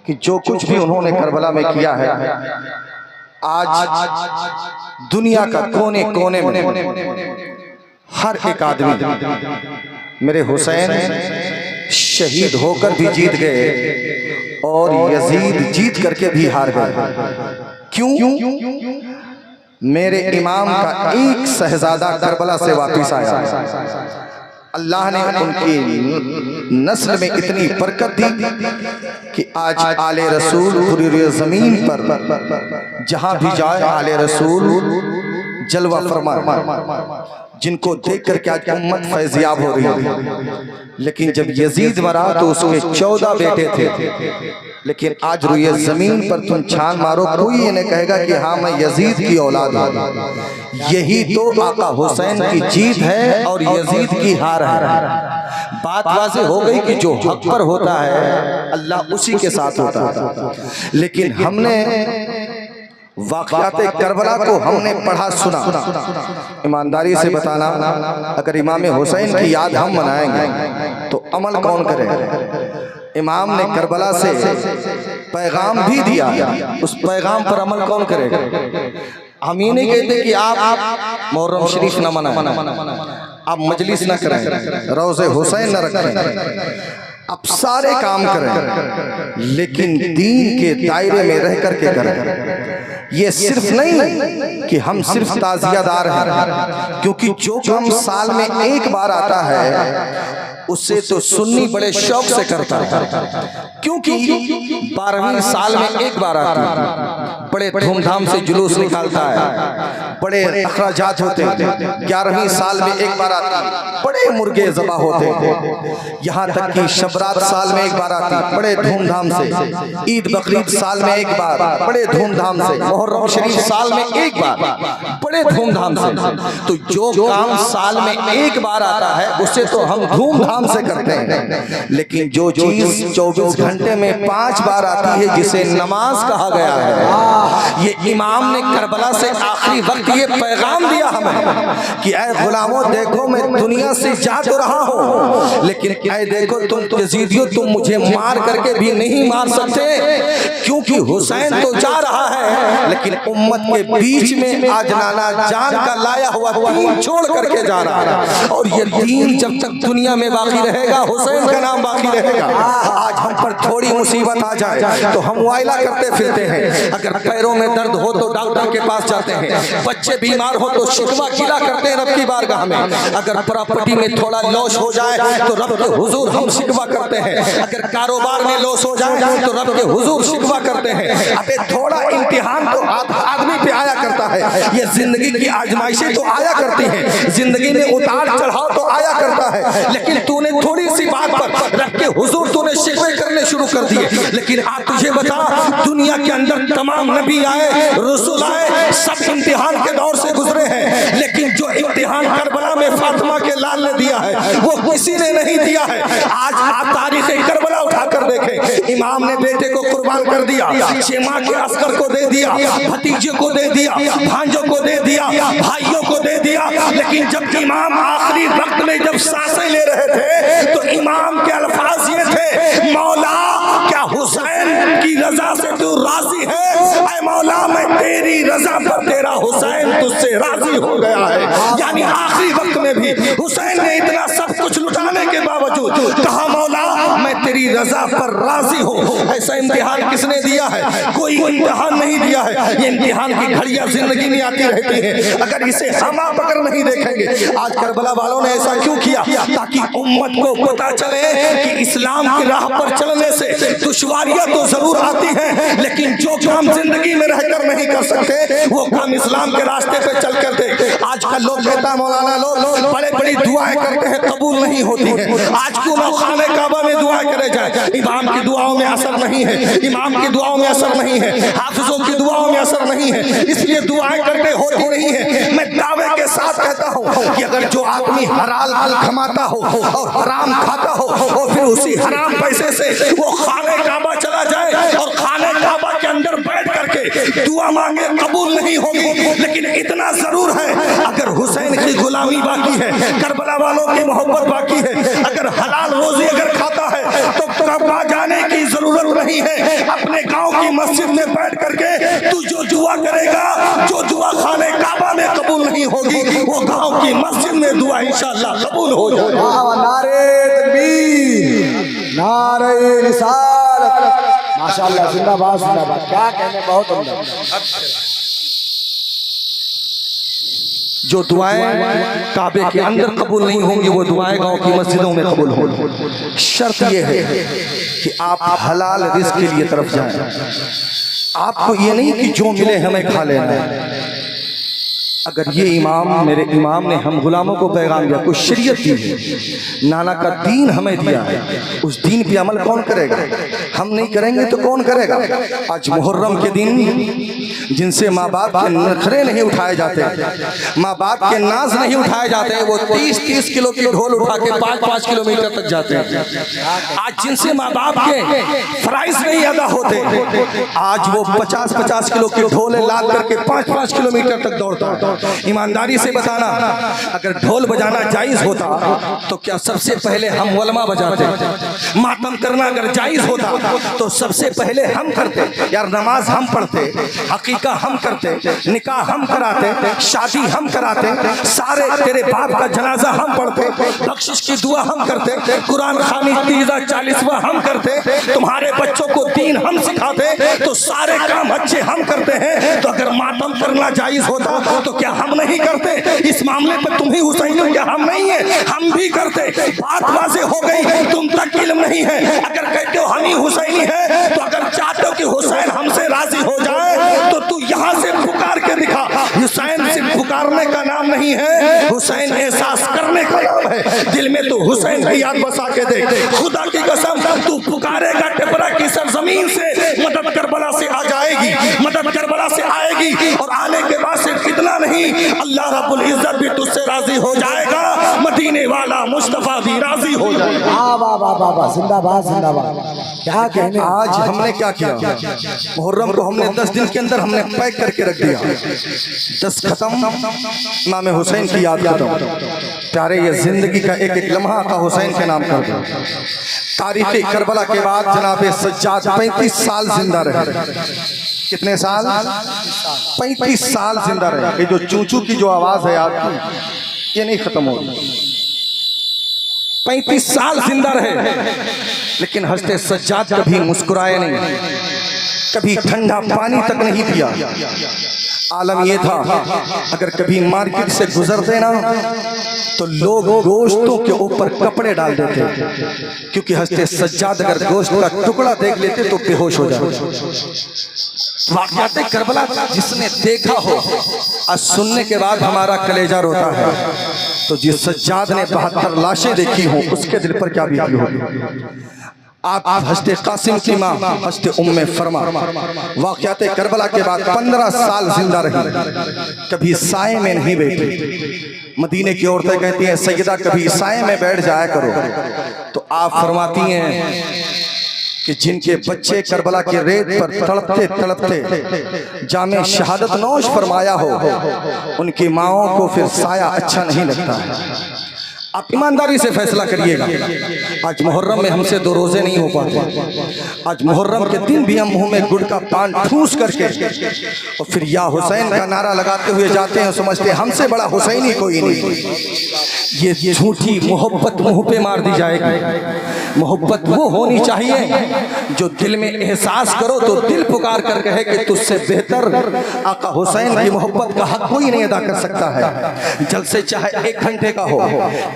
कि जो कुछ भी उन्होंने करबला में किया है, आज दुनिया का कोने कोने में हर एक आदमी मेरे हुसैन शहीद होकर भी जीत गए और यजीद जीत करके भी हार गए। क्यों? मेरे इमाम का एक शहजादा करबला से वापस आया। अल्लाह ने उनकी नस्ल में इतनी बरकत दी कि आज आले रसूल पूरी जमीन पर जहां भी जाए आले रसूल जलवा फरमा, जिनको देख करके आज उम्मत फैजियाब हो रही है। लेकिन जब यजीद मरा तो उसके 14 बेटे थे, लेकिन आज रुए जमीन पर तुम छान मारो, कोई ये नहीं कहेगा कि हाँ मैं यजीद की औलाद हूं। यही तो आका हुसैन की जीत है और यजीद की हार है। बात वाज़ेह हो गई कि जो हक पर होता है अल्लाह उसी के साथ होता है। लेकिन हमने वाक़यात करबला को हमने पढ़ा सुना। ईमानदारी से बताना, अगर इमाम हुसैन की याद हम मनाएंगे तो अमल कौन करेगा? इमाम ने करबला से पैगाम भी दिया, उस पैगाम पर अमल कौन करेगा? हम ये नहीं कहते कि आप मुहर्रम शरीफ न मनाएं, आप मजलिस न करें, रोज़े हुसैन न रखें, आप सारे काम करें, लेकिन दीन के दायरे में रह करके करें। ये सिर्फ नहीं कि हम सिर्फ ताज़ियादार हैं, क्योंकि जो काम साल में एक बार आता है उससे तो सुन्नी बड़े शौक से करता है, क्योंकि 12वीं साल में एक बार आती है, बड़े धूमधाम से जुलूस निकालता है, बड़े अखराजात होते हैं। 11वीं साल में एक बार आती है, बड़े मुर्गे ज़बा होते हैं। यहाँ तक कि शबरात साल में एक बार आती है, बड़े धूमधाम से। ईद बकरीद साल में एक बार, बड़े धूमधाम से। मुहर्रम शरीफ साल में एक बार, बड़े धूमधाम से। तो जो काम साल में एक बार आता है उससे तो हम धूमधाम से करते हैं, लेकिन जो चीज 24 घंटे में 5 बार आती है जिसे नमाज कहा गया है, ये इमाम ने करबला से आखिरी वक्त ये पैगाम दिया हमें कि ऐ गुलामों देखो मैं दुनिया से जा तो रहा हूँ, लेकिन ऐ देखो तुम यजीदियों तुम मुझे मार करके भी नहीं मार सकते, क्योंकि हुसैन तो जा रहा है लेकिन उम्मत के बीच में आज नाना जान का लाया हुआ दीन छोड़ करके जा रहा है। और ये दीन जब तक दुनिया में बाकी रहेगा हुसैन का नाम बाकी रहेगा। आज हम पर थोड़ी मुसीबत आ जाए तो हम वायला करते फिरते हैं, अगर पैरों में दर्द हो तो डॉक्टर के पास जाते हैं, बच्चे बीमार हो तो शिकवा गिला करते हैं रब की बारगाह में, अगर प्रॉपर्टी में थोड़ा लॉस हो जाए तो रब के हुजूर हम शिकवा करते हैं, अगर कारोबार में लॉस हो जाए तो रब के हुजूर शिकवा करते हैं। अबे थोड़ा इम्तिहान तो आदमी पे आया करता है, ये जिंदगी की आजमाइशें तो आया करती हैं, जिंदगी में उतार चढ़ाव तो आया करता है, लेकिन तूने थोड़ी सी बात पर रब के हुजूर तूने शिकवे करने शुरू कर दिए। लेकिन आप तुझे बता, दुनिया के अंदर तमाम नबी आए, रसूल आए, सब इम्तिहान के दौर से गुजरे हैं, लेकिन जो इम्तिहान करबला में फातिमा के लाल ने दिया है वो किसी ने नहीं दिया है। आज आप तारीख करबला उठाकर देखें, इमाम ने बेटे को कुर्बान कर दिया, शेमा के अस्कर को दे दिया, भतीजे को दे दिया, भांजों को दे दिया, भाइयों को दे दिया, लेकिन जब इमाम आखिरी वक्त में जब सांसें ले रहे थे तो इमाम के अल्फाज ये थे, मौला क्या हुसैन की रजा से तू राजी है? ऐ मौला मैं तेरी रजा पर तेरा हुसैन तुझसे राजी हो गया है। यानी आखिरी वक्त में भी हुसैन ने इतना सब कुछ लुटाने के बावजूद कहा मौला मैं तेरी रजा पर राजी हूँ। ऐसा इम्तिहान किसने दिया है? कोई इम्तिहान नहीं दिया है। ये इम्तिहान की घड़ियां जिंदगी में आती रहती हैं, अगर इसे हम आप अगर नहीं देखेंगे। आज करबला वालों ने ऐसा क्यों किया? ताकि उम्मत को पता चले कि इस्लाम की राह पर चलने से दुश्वारियां तो जरूर आती हैं, लेकिन जो काम जिंदगी में रहकर नहीं कर सकते वो काम इस्लाम के रास्ते पे चल कर दे। आजकल लोग कहता मौलाना लोग बड़े बड़ी दुआएं करते हैं, कबूल नहीं होती है। आज क्यों ना खाने काबा में दुआएं करे जाए? इमाम की दुआओं में असर नहीं है, इमाम की दुआओं में असर नहीं है, हाफिजों की दुआओं में असर नहीं है, इसलिए दुआएं करते होती नहीं है। मैं दावे के साथ कहता हूँ कि अगर जो आदमी हलाल कमाता हो और हराम खाता हो और फिर उसी हराम पैसे से वो खाने काबा चला जाए और खाने काबा के अंदर बैठ करके दुआ मांगे, कबूल नहीं होगी। लेकिन इतना जरूर है, अगर हुसैन की गुलामी बाकी है, करबला वालों की मोहब्बत बाकी है, अगर हलाल रोजी अगर खाता है तो काबा जाने की जरूरत नहीं। नहीं है। अपने गांव की मस्जिद में बैठ करके तू जो दुआ करेगा, जो दुआ खाने काबा में कबूल नहीं होगी, वो गांव की मस्जिद में दुआ इंशाअल्लाह कबूल हो जाएगी। नारे तकबीर, नारे रिसालत, माशाअल्लाह, जिंदाबाद जिंदाबाद। क्या कहने, बहुत उम्दा। जो दुआएं काबे के अंदर कबूल नहीं होंगी, वो दुआएं गांव की मस्जिदों में कबूल होंगी। शर्त यह है कि आप हलाल रिज़्क के लिए तरफ जाएं। आपको ये नहीं कि जो मिले हमें खा लेना है। अगर ये इमाम, मेरे इमाम ने हम गुलामों को पैगाम दिया, कुछ शरीयत दी है, नाना का दीन हमें दिया है, उस दीन पे अमल कौन करेगा? हम नहीं करेंगे तो कौन करेगा? आज मुहर्रम के दिन जिनसे माँ बाप के नखरे नहीं उठाए जाते, माँ बाप के नाज नहीं उठाए जाते, वो 30-30 किलो की ढोल उठा के 5-5 किलोमीटर तक जाते हैं। आज जिनसे माँ बाप के फराइज नहीं अदा होते, आज वो 50-50 किलो की ढोल लाद करके 5-5 किलोमीटर तक दौड़ता है। ईमानदारी से बताना, अगर ढोल बजाना जायज होता तो क्या सबसे पहले हम वलमा बजाते? मातम करना अगर जायज होता तो सबसे पहले हम करते। यार नमाज हम पढ़ते, हकीका हम करते, निकाह हम कराते, शादी हम कराते, सारे तेरे बाप का जनाजा हम पढ़ते, बख्शिश की दुआ हम करते, कुरान खानी 30-40वां हम करते, तुम्हारे बच्चों को दीन हम सिखाते, तो सारे काम अच्छे हम करते हैं। तो अगर मातम करना जायज होता तो क्या हम नहीं करते? इस मामले पर तुम ही हुसैन हो, क्या हम नहीं है? हम भी करते। बात वाज़ेह हो गई, तुम तक इल्म नहीं है। अगर कहते हो हम ही हुसैनी है, तो अगर चाहते हो कि हुसैन हमसे राजी हो जाए तो तू यहाँ से पुकार के दिखा। हुसैन सिर्फ पुकारने का नाम नहीं है, हुसैन एहसास करने का नाम है। दिल में तू हुसैन की याद बसा के देख। खुदा की कसम, तू पुकारेगा टिपरा की सरजमीन से, मदद करबला से आ जाएगी, मदद करबला से आएगी। और आने के बाद से कितना नहीं, अल्लाह रब्बुल इज्जत भी तुझसे राजी हो जाएगा, मदीने वाला मुस्तफा भी राजी हो जाएगा। वाह वाह वाह वाह, जिंदाबाद जिंदाबाद। क्या कहने। आज हमने क्या किया? मुहर्रम को हमने 10 दिन के अंदर हमने पैक करके रख दिया। 10 खत्म, नाम हुसैन की याद खत्म। प्यारे, ये जिंदगी का एक एक लम्हा का हुसैन के नाम कर दो। तारीख करबला के बाद जनाब सज्जाद 35 साल जिंदा रहे। कितने साल? 35 साल जिंदा रहे। ये जो चूचू की जो आवाज है आपकी, ये नहीं खत्म होगी। 35 साल जिंदा रहे, लेकिन हज़रत सज्जाद कभी मुस्कुराए नहीं, कभी ठंडा पानी तक नहीं पिया। आलम ये था, अगर कभी मार्केट से गुजरते ना तो लोग गोश्तों के ऊपर कपड़े डाल देते, क्योंकि हज़रत सज्जाद अगर गोश्त का टुकड़ा देख लेते तो बेहोश हो जाते। वाक़यात करबला जिसने देखा हो, आज सुनने के बाद हमारा कलेजा रोता है। तो जिस सज्जाद ने 72 लाशें देखी हों, उसके दिल पर क्या बीती होगी? आप हज़रत कासिम की माँ हज़रत उम्मे फरमा वाक़यात करबला के बाद 15 साल जिंदा रही, कभी साए में नहीं बैठी। मदीने की औरतें कहती हैं, सैयदा कभी साए में बैठ जाया करो। तो आप फरमाती हैं कि जिनके बच्चे करबला के रेत पर तड़पते तड़पते जामे शहादत नोश फरमाया हो, उनकी माओं को फिर साया अच्छा नहीं लगता है। आप ईमानदारी से फैसला करिएगा। आज मुहर्रम में हमसे 2 रोजे नहीं हो पाते। आज मुहर्रम के दिन भी हम मुंह में गुड़ का पान ठूस करके और फिर या हुसैन का नारा लगाते हुए जाते हैं, समझते हैं हमसे बड़ा हुसैनी कोई नहीं। ये झूठी मोहब्बत मुंह पे मार दी जाएगी। मोहब्बत वो होनी चाहिए जो दिल में एहसास करो तो दिल पुकार कर कहे कि तुझसे बेहतर आका हुसैन की मोहब्बत का हक कोई नहीं अदा कर सकता है। जलसे चाहे 1 घंटे का हो,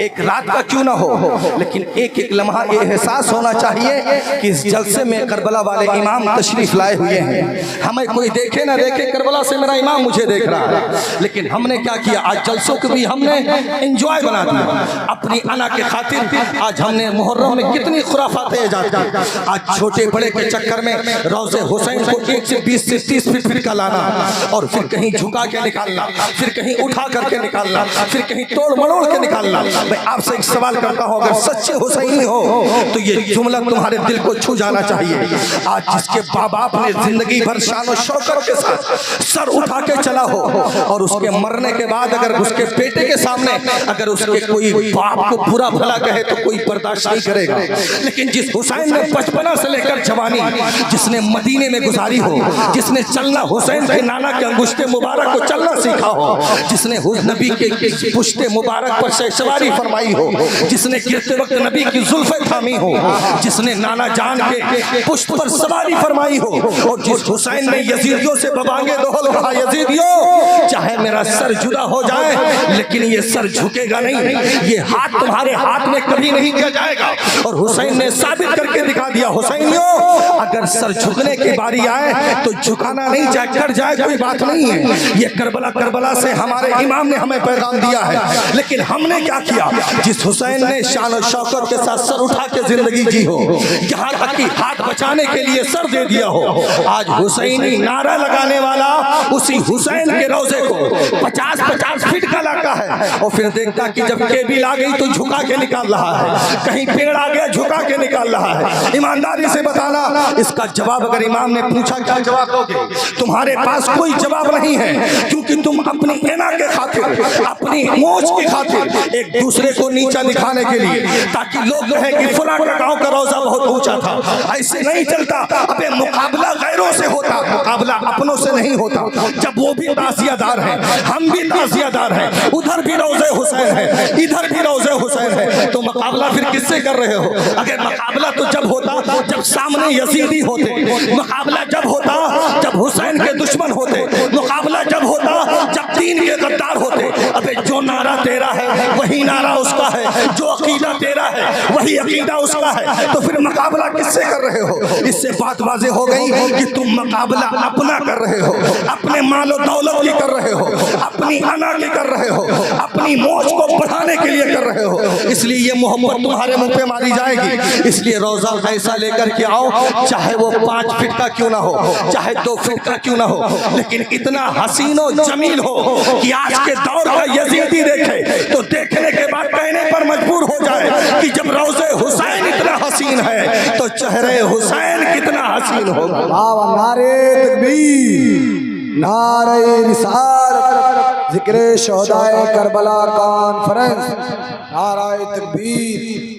1 रात का क्यों ना हो, लेकिन एक एक लम्हा ये एहसास होना चाहिए कि इस जलसे में करबला वाले इमाम तशरीफ लाए हुए हैं। हमें कोई देखे ना देखे, करबला से मेरा इमाम मुझे देख रहा है, लेकिन हमने क्या किया, आज जलसों को भी हमने एंजॉय बना दिया अपनी अना के खातिर। आज हमने मुहर्रम में कितनी खुराफातें इजाद की। आज छोटे बड़े के चक्कर में रोज़े हुसैन को 1 से 20 से 30 फीट का लाना, और फिर कहीं झुका के निकालना, फिर कहीं उठा करके निकालना, फिर कहीं तोड़ मड़ोड़ के निकालना। मैं आपसे एक सवाल करता हूँ, अगर सच्चे हुसैनी हो तो ये जुमला तुम्हारे दिल को छू जाना चाहिए। आज जिसके बाप ने जिंदगी भर शान शौकत के साथ सर उठा के चला हो, और उसके मरने के बाद अगर उसके बेटे के सामने अगर उसके कोई बाप को बुरा भला कहे तो कोई बर्दाश्त नहीं करेगा। लेकिन जिस हुसैन ने बचपना से लेकर जवानी जिसने मदीने में गुजारी हो, जिसने चलना हुसैन के नाना के अंगुष्ठे मुबारक को चलना सीखा हो, जिसने नबी के पुश्ते मुबारक पर सवारी फरमाई हो, जिसने गिरते वक्त नबी की जुल्फे थामी हो, जिसने नाना जान के पुष्प पर सवारी फरमाई हो, और जिस हुसैन ने यजीदियों से बबांगे दोहल कहा, यजीदियों चाहे मेरा सर जुदा हो जाए लेकिन ये सर झुकेगा नहीं, ये हाथ तुम्हारे हाथ में कभी नहीं किया जाएगा। और हुसैन ने साबित करके दिखा दिया, हुसैनियों अगर सर झुकने की बारी आए तो झुकाना नहीं, चाहे कर जाए कोई बात नहीं है। ये करबला से हमारे इमाम ने हमें पैगाम दिया है, लेकिन हमने क्या किया? जिस हुसैन ने शान और शौकत के साथ सर उठा के जिंदगी जी हो, यहाँ तक कि हाथ बचाने के लिए सर दे दिया हो, आज हुसैनी नारा लगाने वाला उसी हुसैन के रोजे को 50-50 फीट का लाका है, और फिर देखता कि जब केबिल आ गई तो झुका के निकाल रहा है, कहीं पेड़ आ गया झुका के निकाल रहा है। ईमानदारी से बताना, इसका जवाब अगर इमाम ने पूछा क्या जवाब दोगे? तुम्हारे पास कोई जवाब नहीं है, क्योंकि तुम अपनी एना के खातिर, अपनी मोच के खातिर एक दूसरे को नीचा दिखाने के लिए, ताकि लोग कहें कि फलां का गांव का रोजा बहुत ऊंचा था। ऐसे नहीं चलता। अबे मुकाबला गैरों से होता, मुकाबला अपनों से नहीं होता। जब वो भी ताजियादार हैं, हम भी ताजियादार हैं, उधर भी रोजे हुसैन है, इधर भी रोजे हुसैन है, तो मुकाबला फिर किससे कर रहे हो? अगर मुकाबला तो जब होता जब सामने यजीदी होते, मुकाबला जब होता जब हुसैन के दुश्मन होते, मुकाबला जब होता जब दीन के गद्दार होते। अबे जो नारा तेरा है वही नारा उसका है, जो अकीदा तेरा है वही अकीदा उसका है, तो फिर मुकाबला किससे कर रहे हो? इससे बात वाज़ेह हो गई कि तुम मुकाबला अपना कर रहे हो, अपने मालो दौलत की कर रहे हो, अपनी अना की कर रहे हो, अपनी मौज को बढ़ाने के लिए कर रहे हो। इसलिए ये मोहब्बत तुम्हारे मुंह पे मारी जाएगी। इसलिए रोजा ऐसा लेकर के आओ, चाहे वो 5 फीट का क्यों ना हो, चाहे 2 फीट का क्यों ना हो, लेकिन इतना हसीन और जमील हो कि आज के दौर का यजीदी देखे तो देखने के बाद कहने पर मजबूर हो जाए कि जब रोज़े हुसैन इतना हसीन है तो चेहरे हुसैन कितना हसीन होगा। नारे तकबीर, नारे रिसालत, जिक्र शोहदाए करबला कॉन्फ्रेंस, नारे तकबीर।